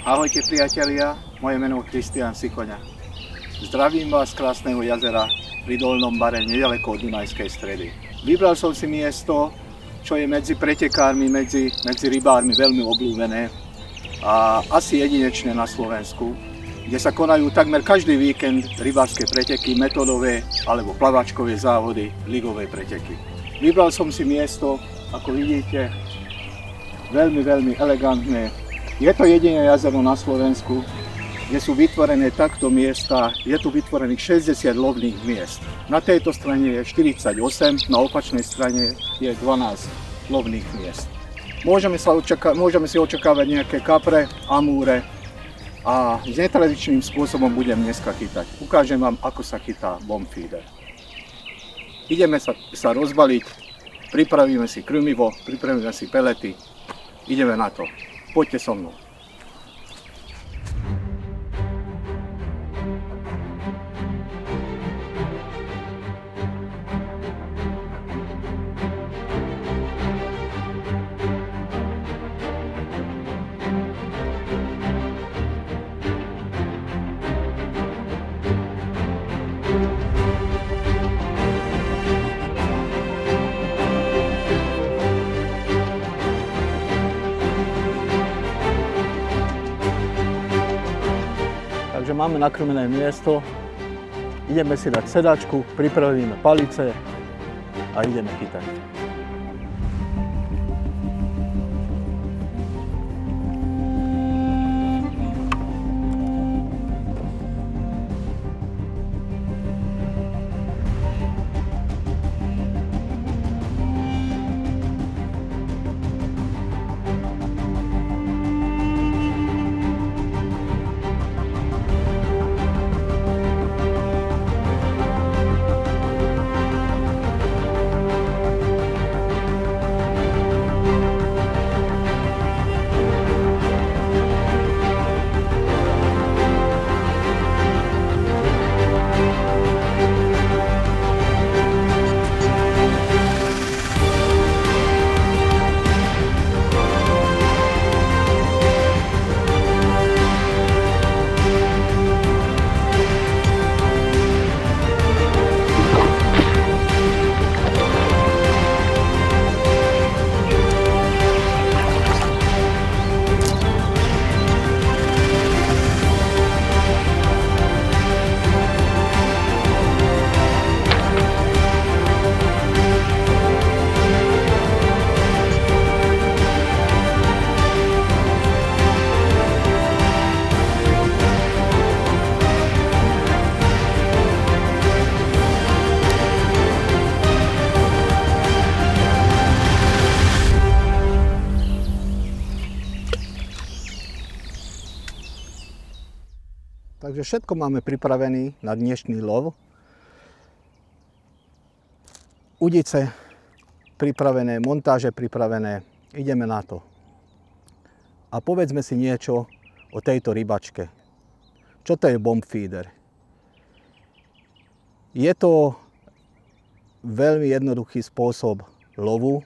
Ahojte priatelia, moje meno je Kristián Sikoňa. Zdravím vás z krásneho jazera pri Dolnom Bare, nedaleko od Dunajskej Stredy. Vybral som si miesto, čo je medzi pretekármi, medzi rybármi veľmi obľúbené a asi jedinečné na Slovensku, kde sa konajú takmer každý víkend rybárske preteky, metodové alebo plavačkové závody, ligové preteky. Vybral som si miesto, ako vidíte, veľmi elegantné. Je to jediné jazero na Slovensku, kde sú vytvorené takto miesta. Je tu vytvorených 60 lovných miest. Na tejto strane je 48, na opačnej strane je 12 lovných miest. Môžeme si očakávať nejaké kapre, amúre a s netradičným spôsobom budem dneska chytať. Ukážem vám, ako sa chytá bomb feeder. Ideme sa rozbaliť, pripravíme si krmivo, pripravíme si pelety. Ideme na to. Poďte so mnou. Takže máme nakrmené miesto, ideme si dať sedačku, pripravíme palice a ideme chytať. Takže všetko máme pripravené na dnešný lov. Udice pripravené, montáže pripravené, ideme na to. A povedzme si niečo o tejto rybačke. Čo to je bomb feeder? Je to veľmi jednoduchý spôsob lovu.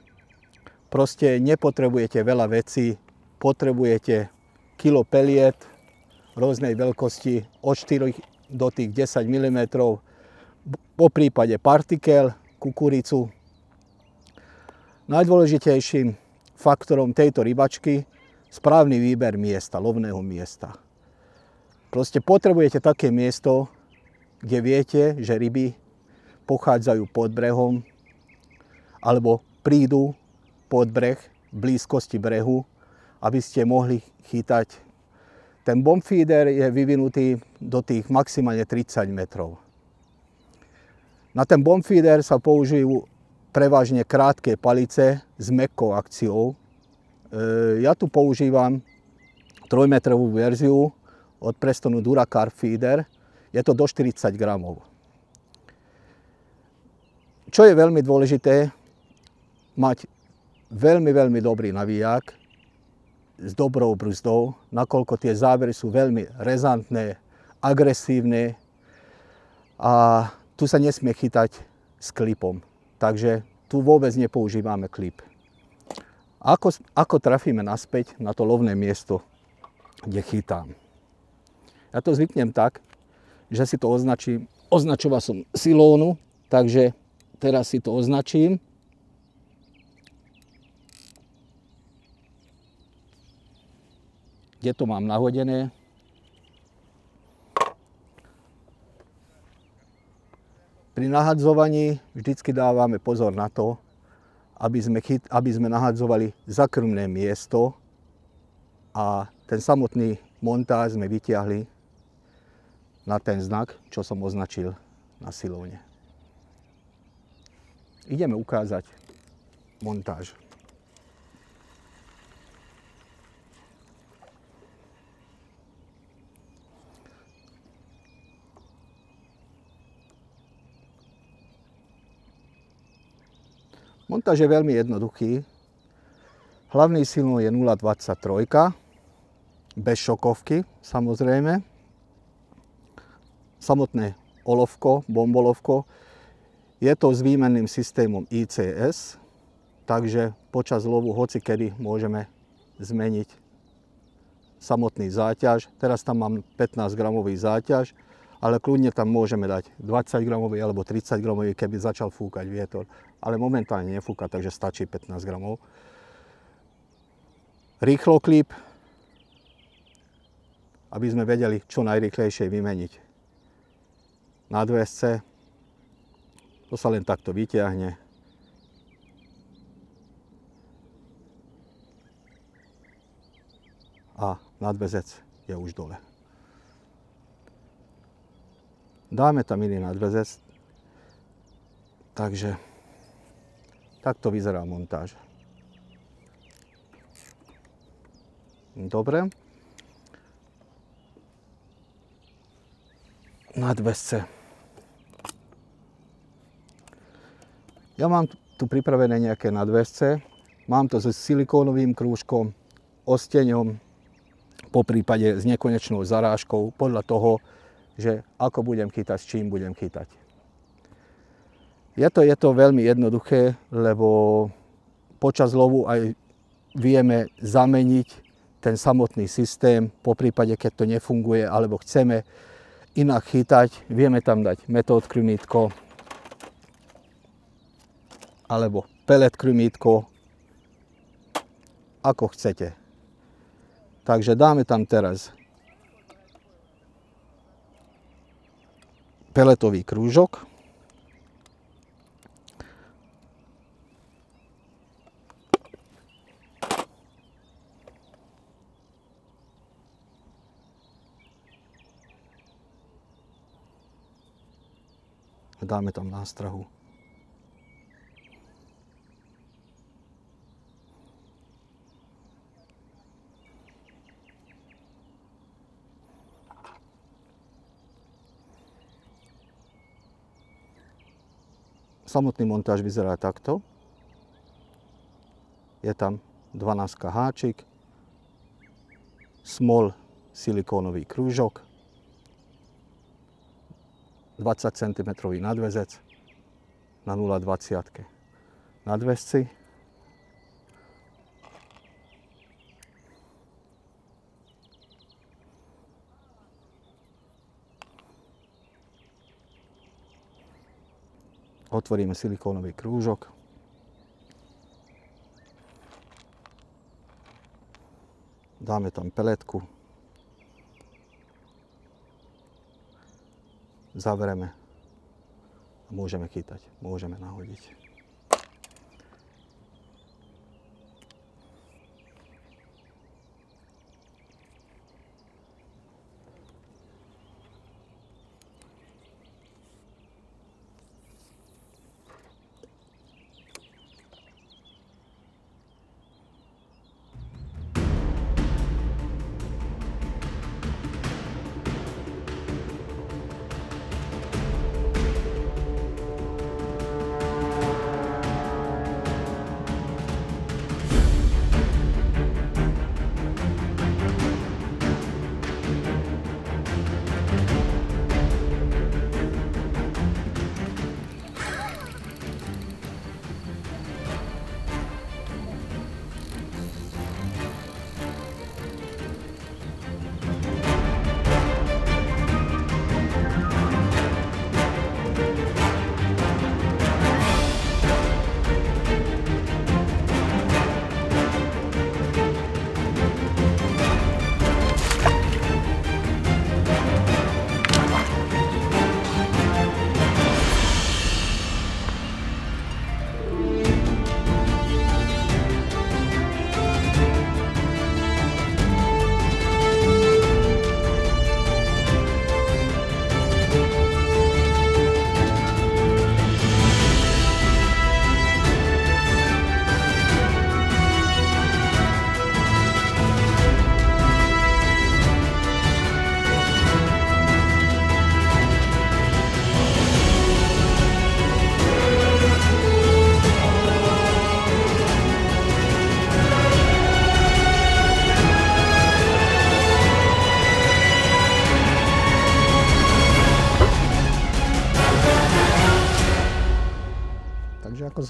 Proste nepotrebujete veľa vecí, potrebujete kilo peliet rôznej veľkosti od 4 do tých 10 mm, po prípade partikel, kukuricu. Najdôležitejším faktorom tejto rybačky správny výber miesta, lovného miesta. Proste potrebujete také miesto, kde viete, že ryby pochádzajú pod brehom alebo prídu pod breh v blízkosti brehu, aby ste mohli chytať. Ten bomb feeder je vyvinutý do tých maximálne 30 metrov. Na ten bomb feeder sa použijú prevažne krátke palice s mäkkou akciou. Ja tu používam 3-metrovú verziu od Prestonu Duracarp Feeder. Je to do 40 gramov. Čo je veľmi dôležité, mať veľmi dobrý navíjak s dobrou brzdou, nakoľko tie zábery sú veľmi rezantné, agresívne a tu sa nesmie chytať s klipom. Takže tu vôbec nepoužívame klip. Ako trafíme naspäť na to lovné miesto? kde chytám. Ja to zvyknem tak, že si to označím. Označoval som silónu, takže teraz si to označím. Kde to mám nahodené. Pri nahadzovaní vždycky dávame pozor na to, aby sme nahadzovali za krmné miesto a ten samotný montáž sme vytiahli na ten znak, čo som označil na silóne. Ideme ukázať montáž. Montáž je veľmi jednoduchý. Hlavný silón je 0,23, bez šokovky samozrejme. Samotné olovko, bombolovko, je to s výmenným systémom ICS, takže počas lovu hocikedy môžeme zmeniť samotný záťaž. Teraz tam mám 15 gramový záťaž, ale kľudne tam môžeme dať 20 gramový alebo 30 gramový, keby začal fúkať vietor. Ale momentálne nefúka, takže stačí 15 gramov. Rýchloklip, aby sme vedeli čo najrýchlejšie vymeniť nadväzce. To sa len takto vytiahne. A nadväzec je už dole. Dáme tam iný nadväzec. Takže takto vyzerá montáž. Dobre. Nadväzce. Ja mám tu pripravené nejaké nadväzce. Mám to so silikónovým krúžkom, osteňom, poprípade s nekonečnou zarážkou, podľa toho, že ako budem chytať, s čím budem chytať. Je to veľmi jednoduché, lebo počas lovu aj vieme zameniť ten samotný systém, poprípade keď to nefunguje, alebo chceme inak chytať, vieme tam dať metód krmítko, alebo pelet krmítko, ako chcete. Takže dáme tam teraz peletový krúžok. Dáme tam nástrahu. Samotný montáž vyzerá takto. Je tam 12 háčik, smol silikónový krúžok, 20 cm nadväzec na 0,20. Nadväzci. Otvoríme silikónový krúžok. Dáme tam peletku. Zavrieme a môžeme chytať, môžeme nahodiť.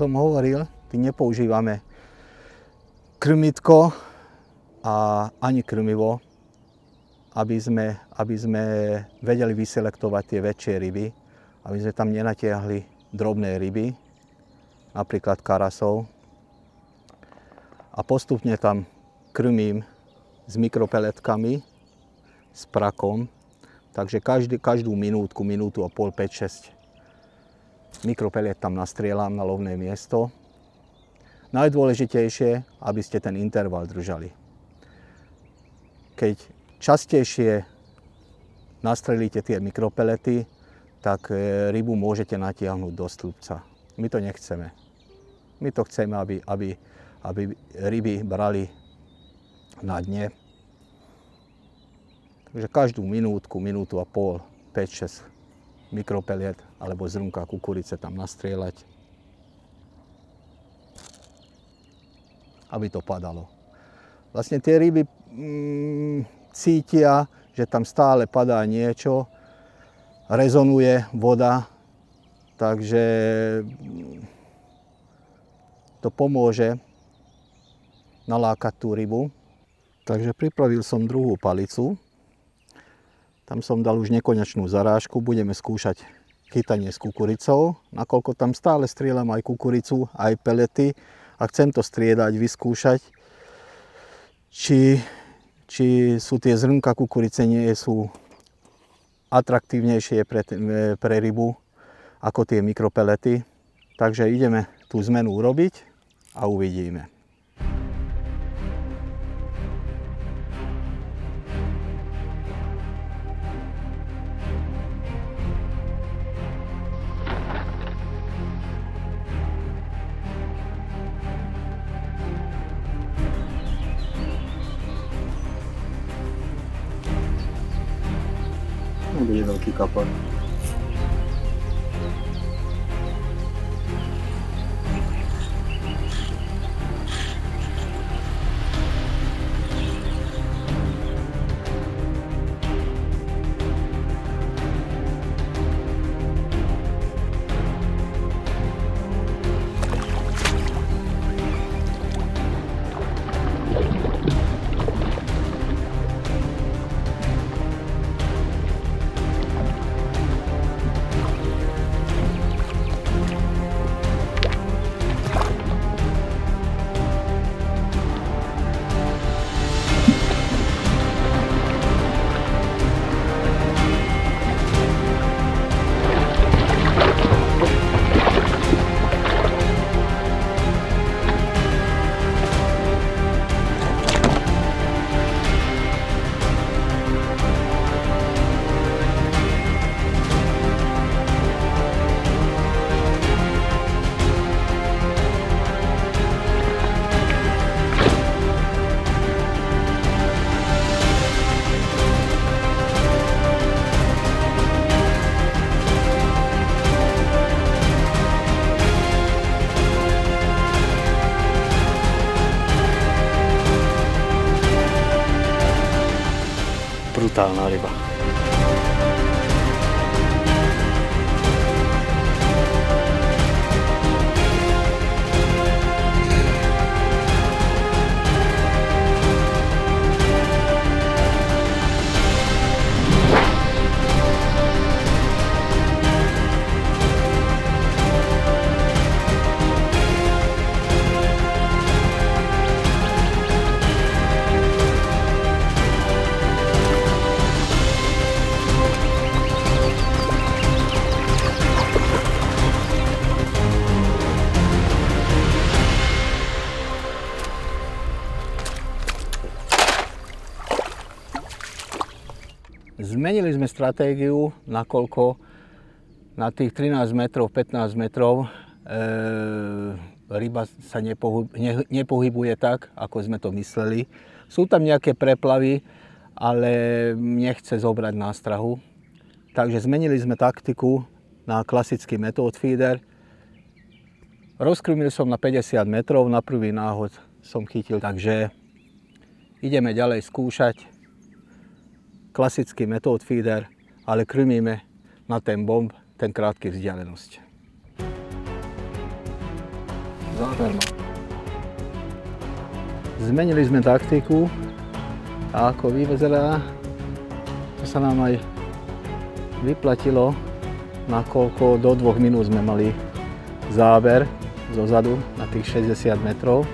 som hovoril, nepoužívame krmitko a ani krmivo, aby sme vedeli vyselektovať tie väčšie ryby, aby sme tam nenatiahli drobné ryby, napríklad karasov. A postupne tam krmím s mikropeletkami, s prakom, takže každú minútu a pol, 5-6 mikropelet tam nastrieľam na lovné miesto. Najdôležitejšie, aby ste ten interval držali. Keď častejšie nastrelíte tie mikropelety, tak rybu môžete natiahnuť do stĺpca. My to nechceme. My to chceme, aby ryby brali na dne. Takže každú minútu a pol, 5-6 mikropeliet alebo zrnka kukurice tam nastrieľať, aby to padalo. Vlastne tie ryby cítia, že tam stále padá niečo, rezonuje voda, takže to pomôže nalákať tú rybu. Takže pripravil som druhú palicu. Tam som dal už nekonečnú zarážku, budeme skúšať chytanie s kukuricou, nakoľko tam stále strieľam aj kukuricu, aj pelety a chcem to striedať, vyskúšať, či sú tie zrnka kukurice nie sú atraktívnejšie pre rybu ako tie mikropelety. Takže ideme tú zmenu urobiť a uvidíme. Bude veľký kapor. Brutálna ryba. Zmenili sme stratégiu, nakoľko na tých 13 metrov, 15 metrov ryba sa nepohybuje tak, ako sme to mysleli. Sú tam nejaké preplavy, ale nechce zobrať nástrahu. Takže zmenili sme taktiku na klasický metód feeder. Rozkrmil som na 50 metrov, na prvý náhod som chytil, takže ideme ďalej skúšať klasický metód feeder, ale krmíme na ten bomb, ten krátky vzdialenosť. záber má. Zmenili sme taktiku a ako vyzerá, to sa nám aj vyplatilo, nakoľko do 2 minút sme mali záber zozadu na tých 60 metrov.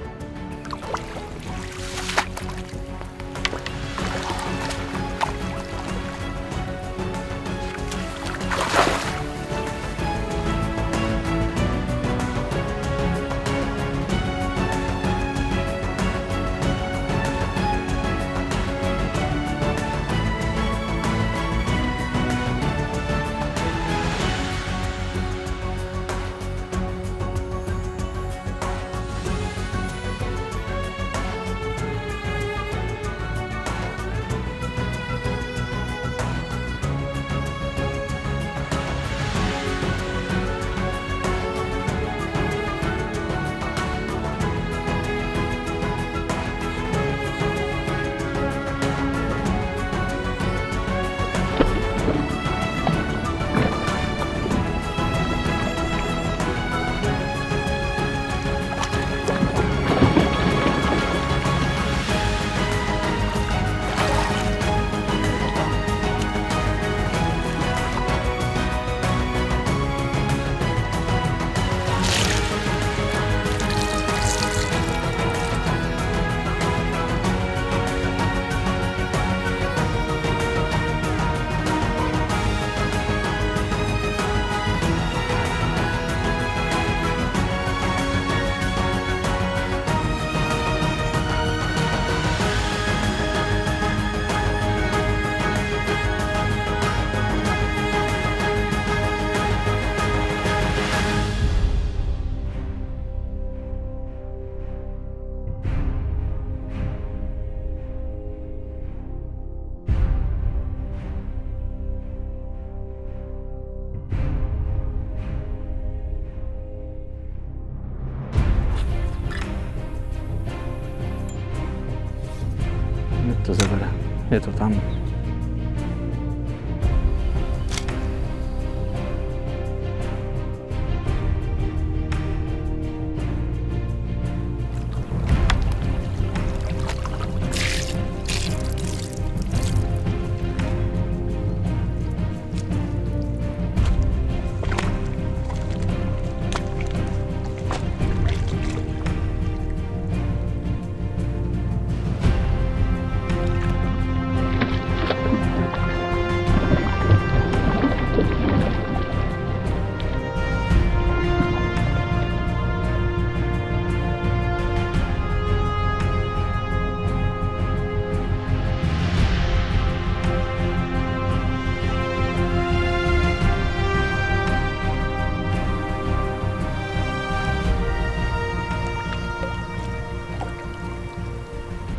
To zabere. Je to tam.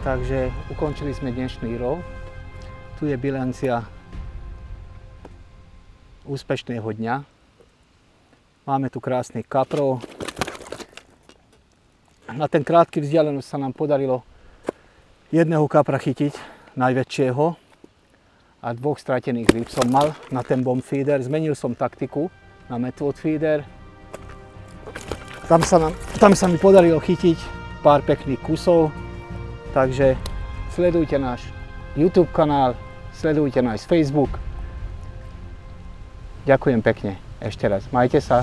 Takže ukončili sme dnešný rov. Tu je bilancia úspešného dňa. Máme tu krásny kaprov. Na ten krátky vzdialenosť sa nám podarilo jedného kapra chytiť, najväčšieho, a 2 stratených rýb som mal na ten bomb feeder. Zmenil som taktiku na method feeder. Tam sa mi podarilo chytiť pár pekných kusov. Takže sledujte náš YouTube kanál, sledujte náš Facebook. Ďakujem pekne ešte raz. Majte sa.